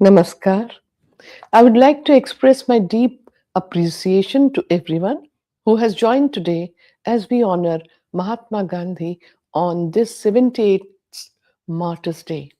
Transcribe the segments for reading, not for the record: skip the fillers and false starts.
Namaskar. I would like to express my deep appreciation to everyone who has joined today as we honor Mahatma Gandhi on this 78th Martyr's Day,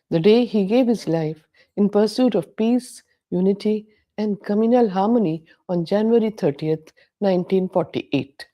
the day he gave his life in pursuit of peace, unity, and communal harmony on January 30th, 1948.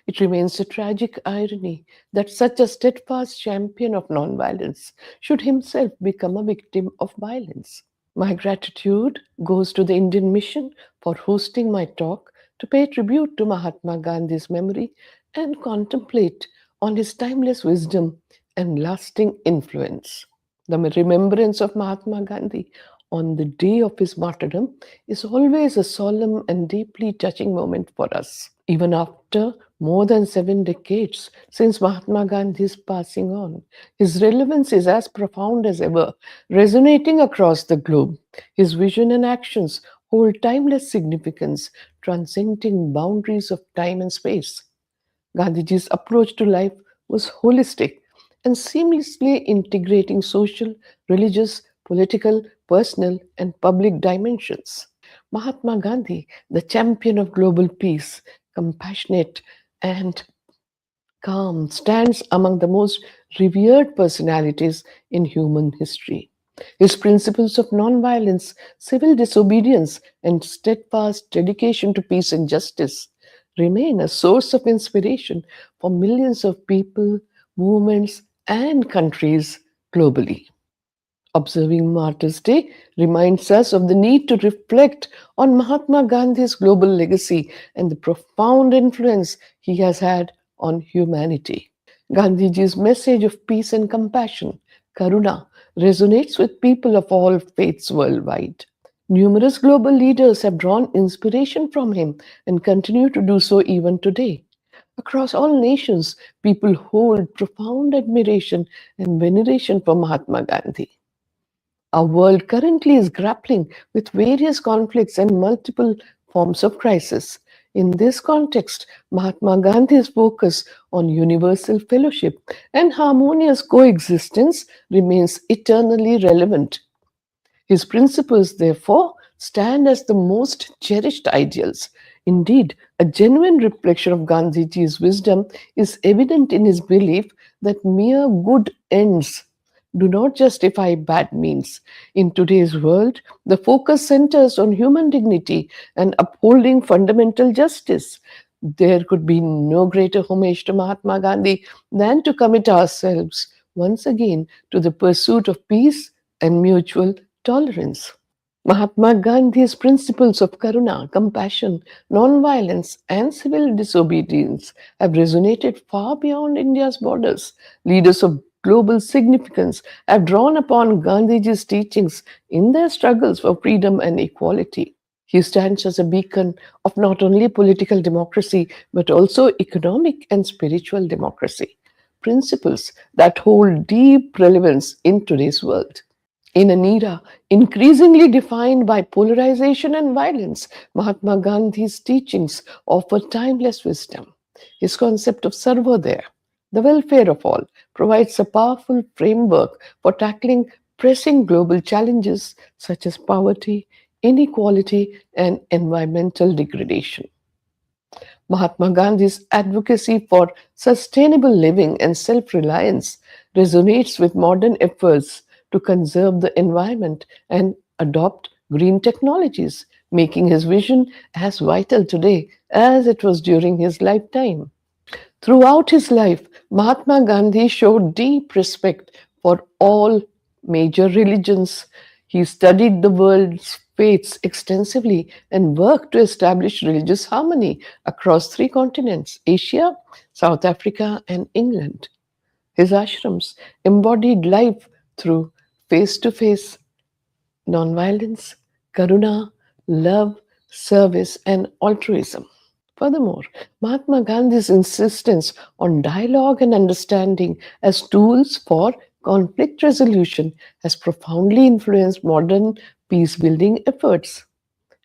It remains a tragic irony that such a steadfast champion of nonviolence should himself become a victim of violence. My gratitude goes to the Indian Mission for hosting my talk to pay tribute to Mahatma Gandhi's memory and contemplate on his timeless wisdom and lasting influence. The remembrance of Mahatma Gandhi on the day of his martyrdom is always a solemn and deeply touching moment for us. Even after more than 7 decades since Mahatma Gandhi's passing on, his relevance is as profound as ever, resonating across the globe. His vision and actions hold timeless significance, transcending boundaries of time and space. Gandhiji's approach to life was holistic and seamlessly integrating social, religious, political, personal, and public dimensions. Mahatma Gandhi, the champion of global peace, compassionate and calm, stands among the most revered personalities in human history. His principles of nonviolence, civil disobedience, and steadfast dedication to peace and justice remain a source of inspiration for millions of people, movements, and countries globally. Observing Martyrs' Day reminds us of the need to reflect on Mahatma Gandhi's global legacy and the profound influence he has had on humanity. Gandhiji's message of peace and compassion, Karuna, resonates with people of all faiths worldwide. Numerous global leaders have drawn inspiration from him and continue to do so even today. Across all nations, people hold profound admiration and veneration for Mahatma Gandhi. Our world currently is grappling with various conflicts and multiple forms of crisis. In this context, Mahatma Gandhi's focus on universal fellowship and harmonious coexistence remains eternally relevant. His principles, therefore, stand as the most cherished ideals. Indeed, a genuine reflection of Gandhiji's wisdom is evident in his belief that mere good ends do not justify bad means. In today's world, the focus centers on human dignity and upholding fundamental justice. There could be no greater homage to Mahatma Gandhi than to commit ourselves once again to the pursuit of peace and mutual tolerance. Mahatma Gandhi's principles of karuna, compassion, non-violence, and civil disobedience have resonated far beyond India's borders. Leaders of global significance have drawn upon Gandhiji's teachings in their struggles for freedom and equality. He stands as a beacon of not only political democracy but also economic and spiritual democracy, principles that hold deep relevance in today's world. In an era increasingly defined by polarization and violence, Mahatma Gandhi's teachings offer timeless wisdom. His concept of Sarvodaya, the welfare of all, provides a powerful framework for tackling pressing global challenges such as poverty, inequality, and environmental degradation. Mahatma Gandhi's advocacy for sustainable living and self reliance resonates with modern efforts to conserve the environment and adopt green technologies, making his vision as vital today as it was during his lifetime. Throughout his life, Mahatma Gandhi showed deep respect for all major religions. He studied the world's faiths extensively and worked to establish religious harmony across three continents: Asia, South Africa, and England. His ashrams embodied life through face to face nonviolence, karuna, love, service, and altruism. Furthermore, Mahatma Gandhi's insistence on dialogue and understanding as tools for conflict resolution has profoundly influenced modern peace building efforts.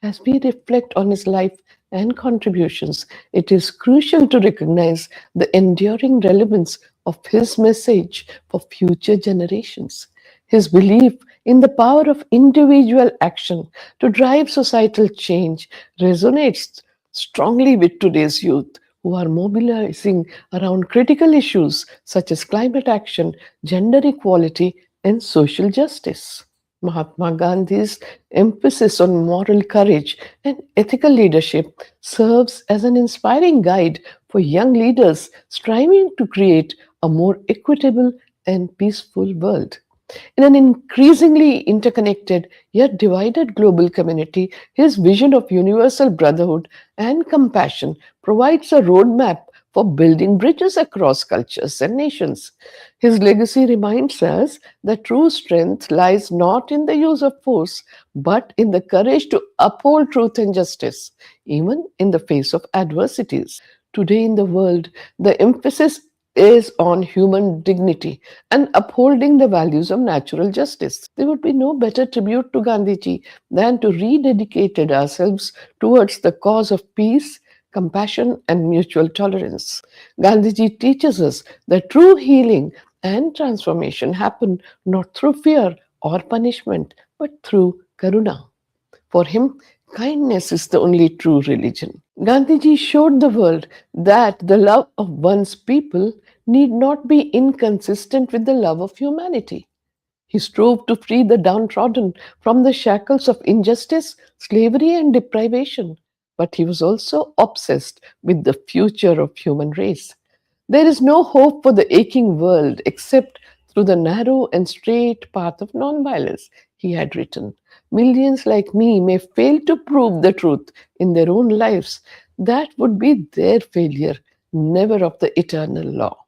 As we reflect on his life and contributions, it is crucial to recognize the enduring relevance of his message for future generations. His belief in the power of individual action to drive societal change resonates strongly with today's youth who are mobilizing around critical issues such as climate action, gender equality, and social justice. Mahatma Gandhi's emphasis on moral courage and ethical leadership serves as an inspiring guide for young leaders striving to create a more equitable and peaceful world. In an increasingly interconnected yet divided global community, his vision of universal brotherhood and compassion provides a roadmap for building bridges across cultures and nations. His legacy reminds us that true strength lies not in the use of force, but in the courage to uphold truth and justice, even in the face of adversities. Today in the world, the emphasis is on human dignity and upholding the values of natural justice. There would be no better tribute to Gandhiji than to rededicate ourselves towards the cause of peace, compassion, and mutual tolerance. Gandhiji teaches us that true healing and transformation happen not through fear or punishment, but through karuna. For him, kindness is the only true religion. Gandhiji showed the world that the love of one's people need not be inconsistent with the love of humanity. He strove to free the downtrodden from the shackles of injustice, slavery, and deprivation, but he was also obsessed with the future of human race. There is no hope for the aching world except through the narrow and straight path of nonviolence, he had written. Millions like me may fail to prove the truth in their own lives. That would be their failure, never of the eternal law.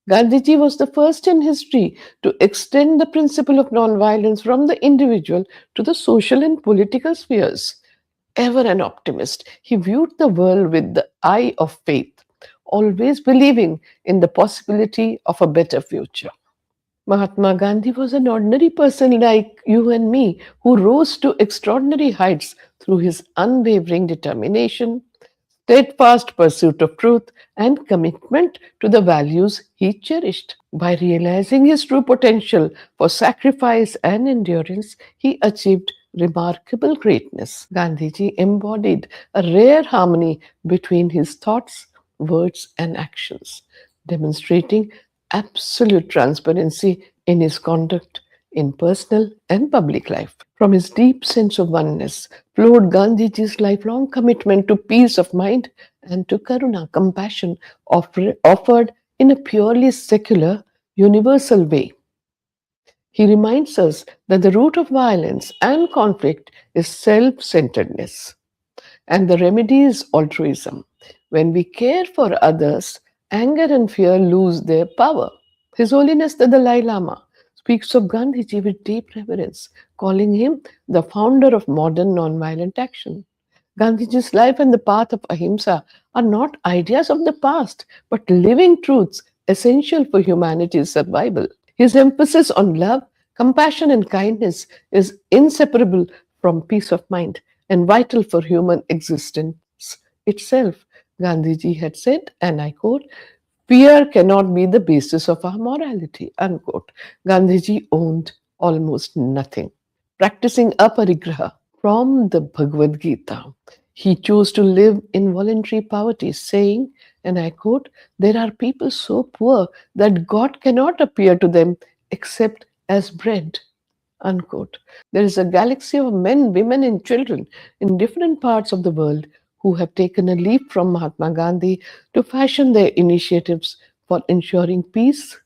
Gandhiji was the first in history to extend the principle of nonviolence from the individual to the social and political spheres. Ever an optimist, he viewed the world with the eye of faith, always believing in the possibility of a better future. Mahatma Gandhi was an ordinary person like you and me who rose to extraordinary heights through his unwavering determination, steadfast pursuit of truth, and commitment to the values he cherished. By realizing his true potential for sacrifice and endurance, he achieved remarkable greatness. Gandhiji embodied a rare harmony between his thoughts, words, and actions, demonstrating absolute transparency in his conduct in personal and public life. From his deep sense of oneness flowed Gandhiji's lifelong commitment to peace of mind and to karuna, compassion, offered in a purely secular, universal way. He reminds us that the root of violence and conflict is self centeredness, and the remedy is altruism. When we care for others, anger and fear lose their power. His Holiness the Dalai Lama speaks of Gandhiji with deep reverence, calling him the founder of modern nonviolent action. Gandhiji's life and the path of ahimsa are not ideas of the past, but living truths essential for humanity's survival. His emphasis on love, compassion, and kindness is inseparable from peace of mind and vital for human existence itself. Gandhiji had said, and I quote, fear cannot be the basis of our morality, unquote. Gandhiji owned almost nothing. Practicing aparigraha from the Bhagavad Gita, he chose to live in voluntary poverty, saying, and I quote, there are people so poor that God cannot appear to them except as bread, unquote. There is a galaxy of men, women, and children in different parts of the world who have taken a leap from Mahatma Gandhi to fashion their initiatives for ensuring peace,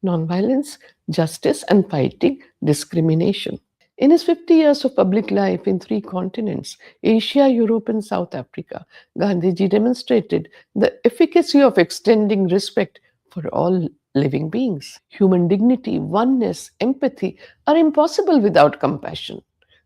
nonviolence, justice, and fighting discrimination. In his 50 years of public life in three continents, Asia, Europe, and South Africa, Gandhiji demonstrated the efficacy of extending respect for all living beings. Human dignity, oneness, empathy are impossible without compassion.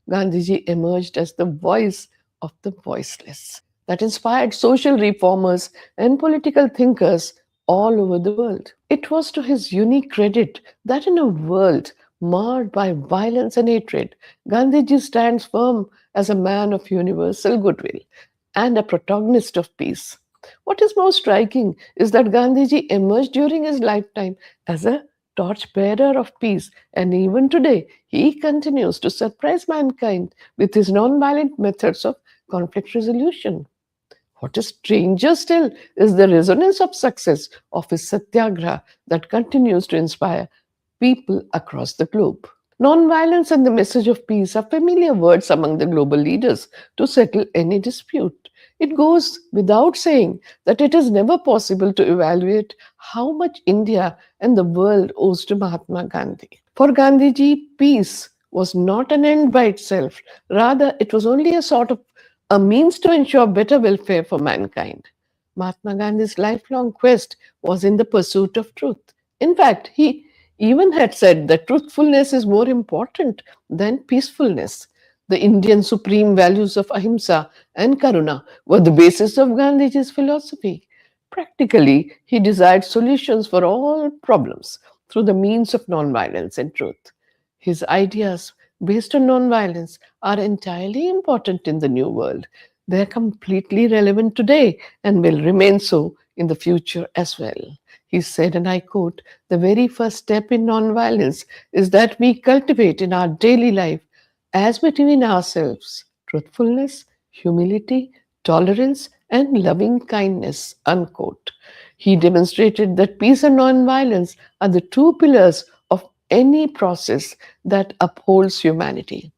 Gandhiji emerged as the voice of the voiceless that inspired social reformers and political thinkers all over the world. It was to his unique credit that in a world marred by violence and hatred, Gandhiji stands firm as a man of universal goodwill and a protagonist of peace. What is most striking is that Gandhiji emerged during his lifetime as a torchbearer of peace, and even today he continues to surprise mankind with his non-violent methods of conflict resolution. What is stranger still is the resonance of success of his satyagraha that continues to inspire people across the globe. Nonviolence and the message of peace are familiar words among the global leaders to settle any dispute. It goes without saying that it is never possible to evaluate how much India and the world owes to Mahatma Gandhi. For Gandhiji, peace was not an end by itself. Rather, it was only a sort of a means to ensure better welfare for mankind. Mahatma Gandhi's lifelong quest was in the pursuit of truth. In fact, he even had said that truthfulness is more important than peacefulness. The Indian supreme values of ahimsa and karuna were the basis of Gandhiji's philosophy. Practically, he desired solutions for all problems through the means of nonviolence and truth. His ideas based on nonviolence are entirely important in the new world. They are completely relevant today and will remain so in the future as well. He said, and I quote, "The very first step in nonviolence is that we cultivate in our daily life, as between ourselves, truthfulness, humility, tolerance, and loving kindness." Unquote. He demonstrated that peace and nonviolence are the two pillars of any process that upholds humanity.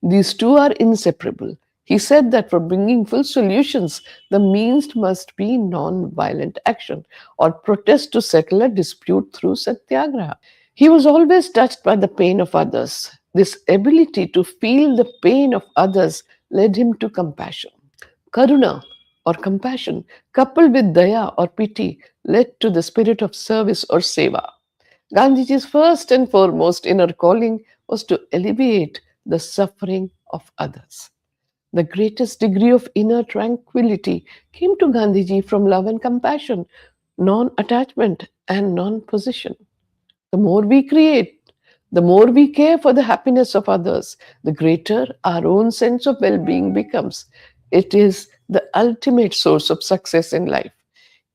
These two are inseparable. He said that for bringing full solutions, the means must be non-violent action or protest to settle a dispute through satyagraha. He was always touched by the pain of others. This ability to feel the pain of others led him to compassion. Karuna or compassion, coupled with daya or pity, led to the spirit of service or seva. Gandhiji's first and foremost inner calling was to alleviate the suffering of others. The greatest degree of inner tranquility came to Gandhiji from love and compassion, non attachment, and non possession. The more we create, the more we care for the happiness of others, the greater our own sense of well being becomes. It is the ultimate source of success in life.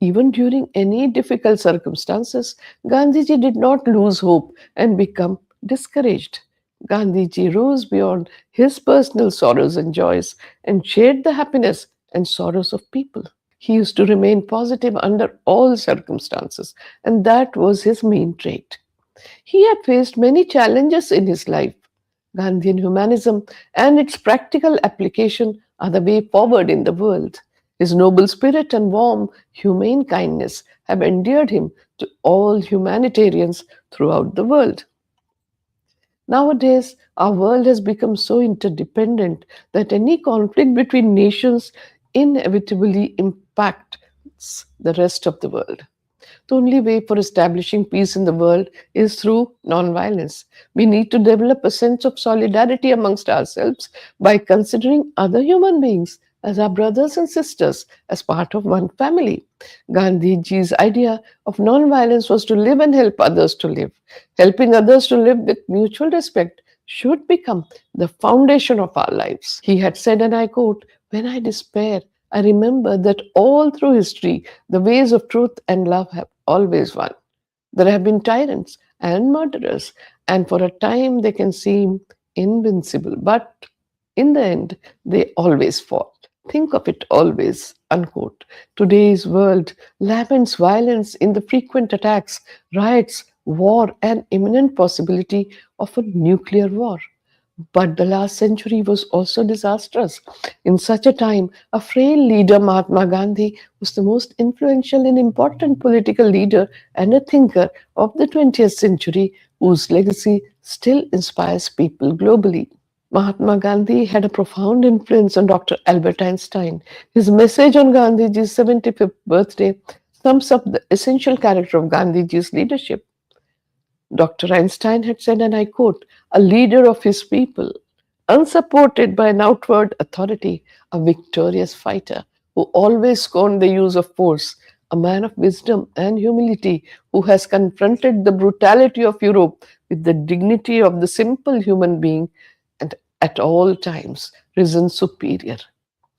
Even during any difficult circumstances, Gandhiji did not lose hope and become discouraged. Gandhiji rose beyond his personal sorrows and joys and shared the happiness and sorrows of people. He used to remain positive under all circumstances, and that was his main trait. He had faced many challenges in his life. Gandhian humanism and its practical application are the way forward in the world. His noble spirit and warm, humane kindness have endeared him to all humanitarians throughout the world. Nowadays, our world has become so interdependent that any conflict between nations inevitably impacts the rest of the world. The only way for establishing peace in the world is through nonviolence. We need to develop a sense of solidarity amongst ourselves by considering other human beings as our brothers and sisters, as part of one family. Gandhiji's idea of nonviolence was to live and help others to live. Helping others to live with mutual respect should become the foundation of our lives. He had said, and I quote, "When I despair, I remember that all through history, the ways of truth and love have always won. There have been tyrants and murderers, and for a time they can seem invincible, but in the end, they always fall. Think of it always." Unquote. Today's world laments violence in the frequent attacks, riots, war, and imminent possibility of a nuclear war. But the last century was also disastrous. In such a time, a frail leader, Mahatma Gandhi, was the most influential and important political leader and a thinker of the 20th century whose legacy still inspires people globally. Mahatma Gandhi had a profound influence on Dr. Albert Einstein. His message on Gandhiji's 75th birthday sums up the essential character of Gandhiji's leadership. Dr. Einstein had said, and I quote, "A leader of his people, unsupported by an outward authority, a victorious fighter who always scorned the use of force, a man of wisdom and humility who has confronted the brutality of Europe with the dignity of the simple human being and at all times risen superior."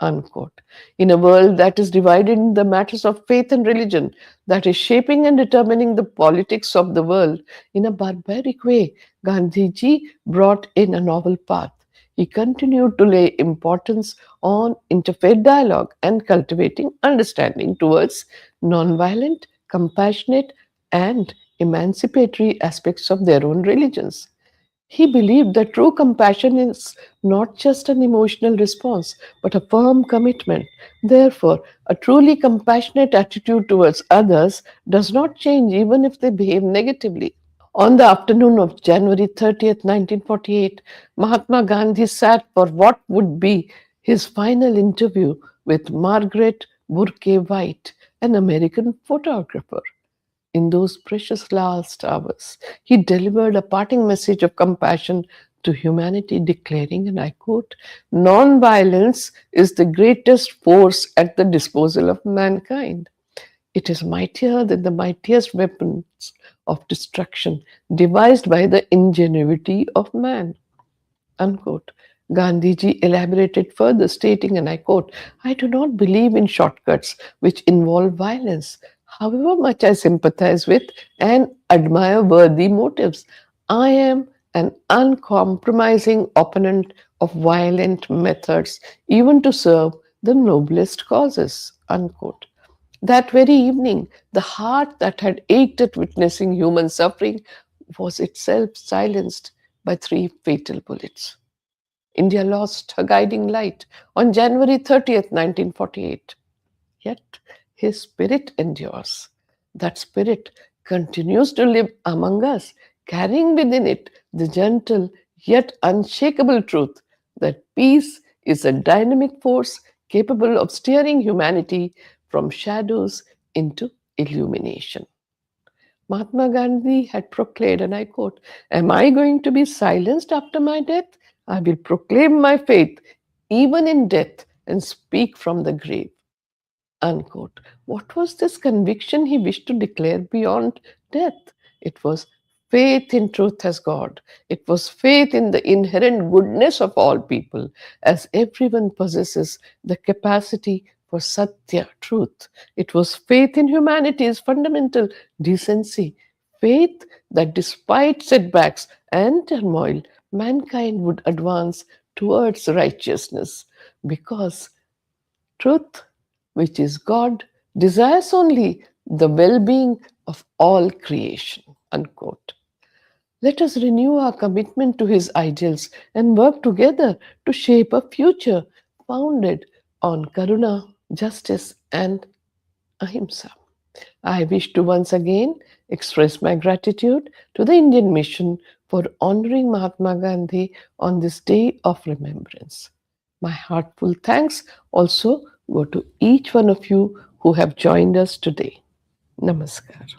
unquote. In a world that is divided in the matters of faith and religion, that is shaping and determining the politics of the world in a barbaric way, Gandhiji brought in a novel path. He continued to lay importance on interfaith dialogue and cultivating understanding towards nonviolent, compassionate, and emancipatory aspects of their own religions. He believed that true compassion is not just an emotional response, but a firm commitment. Therefore, a truly compassionate attitude towards others does not change even if they behave negatively. On the afternoon of January 30th, 1948, Mahatma Gandhi sat for what would be his final interview with Margaret Burke White, an American photographer. In those precious last hours, he delivered a parting message of compassion to humanity, declaring, and I quote, "Nonviolence is the greatest force at the disposal of mankind. It is mightier than the mightiest weapons of destruction devised by the ingenuity of man." Unquote. Gandhiji elaborated further, stating, and I quote, "I do not believe in shortcuts which involve violence. However much I sympathize with and admire worthy motives, I am an uncompromising opponent of violent methods, even to serve the noblest causes." Unquote. That very evening, the heart that had ached at witnessing human suffering was itself silenced by three fatal bullets. India lost her guiding light on January 30th, 1948. Yet his spirit endures. That spirit continues to live among us, carrying within it the gentle yet unshakable truth that peace is a dynamic force capable of steering humanity from shadows into illumination. Mahatma Gandhi had proclaimed, and I quote, "Am I going to be silenced after my death? I will proclaim my faith even in death and speak from the grave." Unquote. What was this conviction he wished to declare beyond death? It was faith in truth as God. It was faith in the inherent goodness of all people, as everyone possesses the capacity for satya, truth. It was faith in humanity's fundamental decency, faith that despite setbacks and turmoil, mankind would advance towards righteousness, because truth, which is God, desires only the well being of all creation. Unquote. Let us renew our commitment to his ideals and work together to shape a future founded on karuna, justice, and ahimsa. I wish to once again express my gratitude to the Indian Mission for honoring Mahatma Gandhi on this day of remembrance. My heartful thanks also go to each one of you who have joined us today. Namaskar.